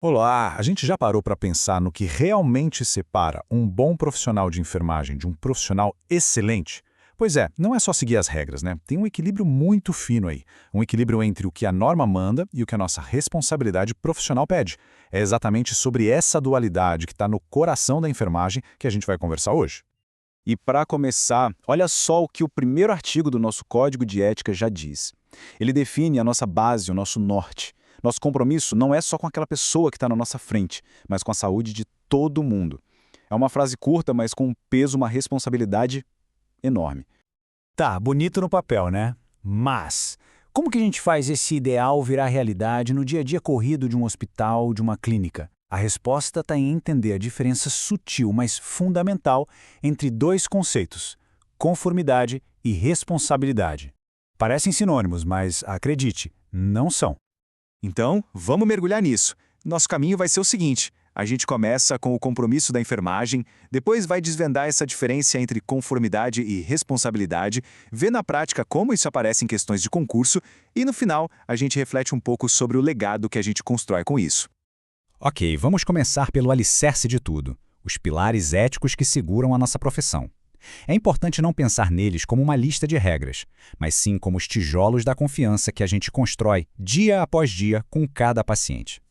Olá, a gente já parou para pensar no que realmente separa um bom profissional de enfermagem de um profissional excelente? Pois é, não é só seguir as regras, né? Tem um equilíbrio muito fino aí. Um equilíbrio entre o que a norma manda e o que a nossa responsabilidade profissional pede. É exatamente sobre essa dualidade que está no coração da enfermagem que a gente vai conversar hoje. E para começar, olha só o que o primeiro artigo do nosso Código de Ética já diz. Ele define a nossa base, o nosso norte. Nosso compromisso não é só com aquela pessoa que está na nossa frente, mas com a saúde de todo mundo. É uma frase curta, mas com um peso, uma responsabilidade enorme. Tá, bonito no papel, né? Mas, como que a gente faz esse ideal virar realidade no dia a dia corrido de um hospital, de uma clínica? A resposta está em entender a diferença sutil, mas fundamental, entre dois conceitos: conformidade e responsabilidade. Parecem sinônimos, mas acredite, não são. Então, vamos mergulhar nisso. Nosso caminho vai ser o seguinte: a gente começa com o compromisso da enfermagem, depois vai desvendar essa diferença entre conformidade e responsabilidade, vê na prática como isso aparece em questões de concurso e, no final, a gente reflete um pouco sobre o legado que a gente constrói com isso. Ok, vamos começar pelo alicerce de tudo, os pilares éticos que seguram a nossa profissão. É importante não pensar neles como uma lista de regras, mas sim como os tijolos da confiança que a gente constrói dia após dia com cada paciente.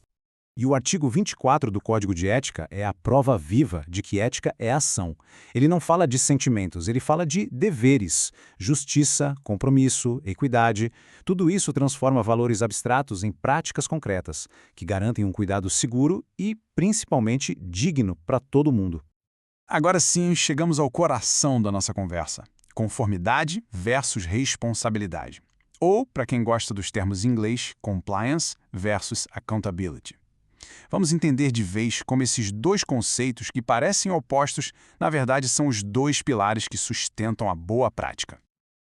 E o artigo 24 do Código de Ética é a prova viva de que ética é ação. Ele não fala de sentimentos, ele fala de deveres, justiça, compromisso, equidade. Tudo isso transforma valores abstratos em práticas concretas, que garantem um cuidado seguro e, principalmente, digno para todo mundo. Agora sim, chegamos ao coração da nossa conversa: conformidade versus responsabilidade. Ou, para quem gosta dos termos em inglês, compliance versus accountability. Vamos entender de vez como esses dois conceitos que parecem opostos, na verdade são os dois pilares que sustentam a boa prática.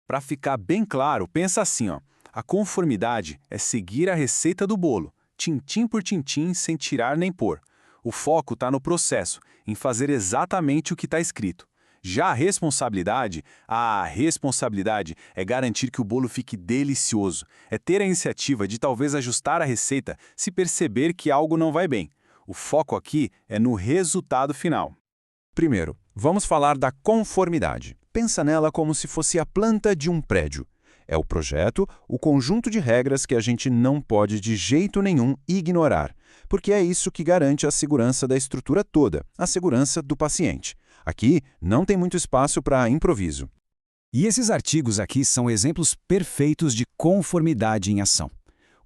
Para ficar bem claro, pensa assim, ó. A conformidade é seguir a receita do bolo, tintim por tintim, sem tirar nem pôr. O foco está no processo, em fazer exatamente o que está escrito. Já a responsabilidade é garantir que o bolo fique delicioso, é ter a iniciativa de talvez ajustar a receita se perceber que algo não vai bem. O foco aqui é no resultado final. Primeiro, vamos falar da conformidade. Pensa nela como se fosse a planta de um prédio. É o projeto, o conjunto de regras que a gente não pode de jeito nenhum ignorar, porque é isso que garante a segurança da estrutura toda, a segurança do paciente. Aqui não tem muito espaço para improviso. E esses artigos aqui são exemplos perfeitos de conformidade em ação.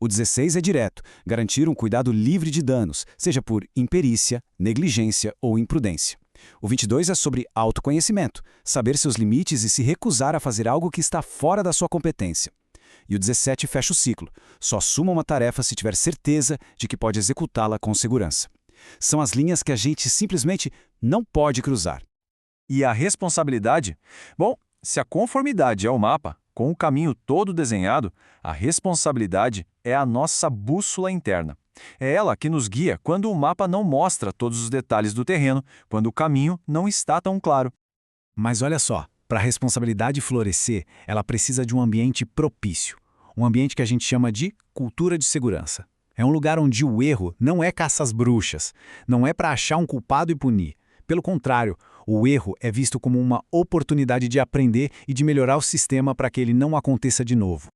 O 16 é direto, garantir um cuidado livre de danos, seja por imperícia, negligência ou imprudência. O 22 é sobre autoconhecimento, saber seus limites e se recusar a fazer algo que está fora da sua competência. E o 17 fecha o ciclo, só assuma uma tarefa se tiver certeza de que pode executá-la com segurança. São as linhas que a gente simplesmente não pode cruzar. E a responsabilidade? Bom, se a conformidade é o mapa, com o caminho todo desenhado, a responsabilidade é a nossa bússola interna. É ela que nos guia quando o mapa não mostra todos os detalhes do terreno, quando o caminho não está tão claro. Mas olha só, para a responsabilidade florescer, ela precisa de um ambiente propício. Um ambiente que a gente chama de cultura de segurança. É um lugar onde o erro não é caça às bruxas, não é para achar um culpado e punir. Pelo contrário, o erro é visto como uma oportunidade de aprender e de melhorar o sistema para que ele não aconteça de novo.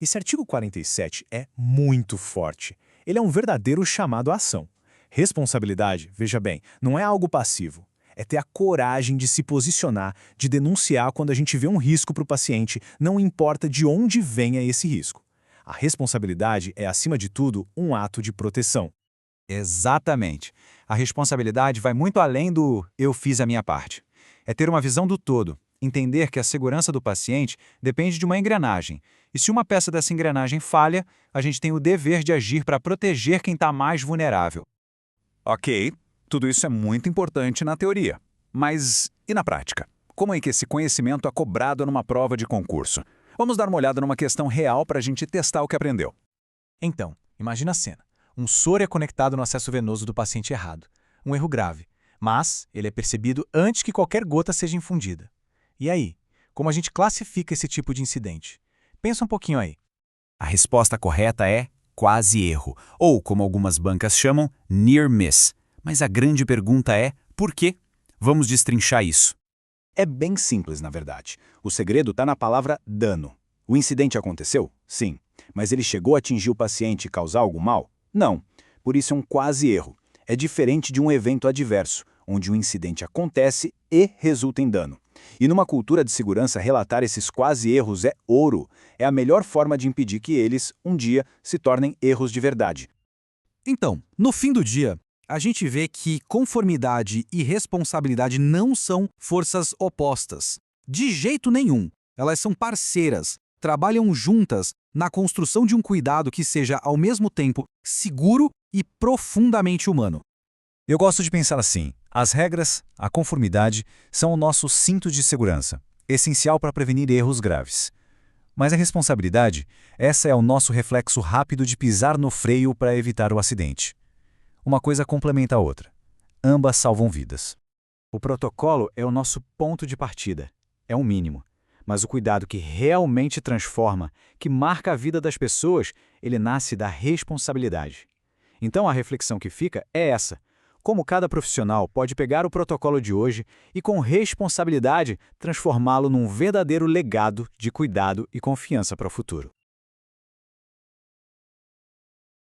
Esse artigo 47 é muito forte. Ele é um verdadeiro chamado à ação. Responsabilidade, veja bem, não é algo passivo. É ter a coragem de se posicionar, de denunciar quando a gente vê um risco para o paciente, não importa de onde venha esse risco. A responsabilidade é, acima de tudo, um ato de proteção. Exatamente. A responsabilidade vai muito além do "eu fiz a minha parte". É ter uma visão do todo, entender que a segurança do paciente depende de uma engrenagem. E se uma peça dessa engrenagem falha, a gente tem o dever de agir para proteger quem está mais vulnerável. Ok, tudo isso é muito importante na teoria. Mas e na prática? Como é que esse conhecimento é cobrado numa prova de concurso? Vamos dar uma olhada numa questão real para a gente testar o que aprendeu. Então, imagina a cena. Um soro é conectado no acesso venoso do paciente errado. Um erro grave. Mas ele é percebido antes que qualquer gota seja infundida. E aí? Como a gente classifica esse tipo de incidente? Pensa um pouquinho aí. A resposta correta é quase erro, ou como algumas bancas chamam, near miss. Mas a grande pergunta é, por quê? Vamos destrinchar isso. É bem simples, na verdade. O segredo está na palavra dano. O incidente aconteceu? Sim. Mas ele chegou a atingir o paciente e causar algum mal? Não. Por isso é um quase erro. É diferente de um evento adverso, onde um incidente acontece e resulta em dano. E numa cultura de segurança, relatar esses quase erros é ouro. É a melhor forma de impedir que eles, um dia, se tornem erros de verdade. Então, no fim do dia, a gente vê que conformidade e responsabilidade não são forças opostas. De jeito nenhum. Elas são parceiras, trabalham juntas na construção de um cuidado que seja, ao mesmo tempo, seguro e profundamente humano. Eu gosto de pensar assim: as regras, a conformidade, são o nosso cinto de segurança, essencial para prevenir erros graves. Mas a responsabilidade, essa é o nosso reflexo rápido de pisar no freio para evitar o acidente. Uma coisa complementa a outra. Ambas salvam vidas. O protocolo é o nosso ponto de partida. É um mínimo. Mas o cuidado que realmente transforma, que marca a vida das pessoas, ele nasce da responsabilidade. Então a reflexão que fica é essa: como cada profissional pode pegar o protocolo de hoje e, com responsabilidade, transformá-lo num verdadeiro legado de cuidado e confiança para o futuro.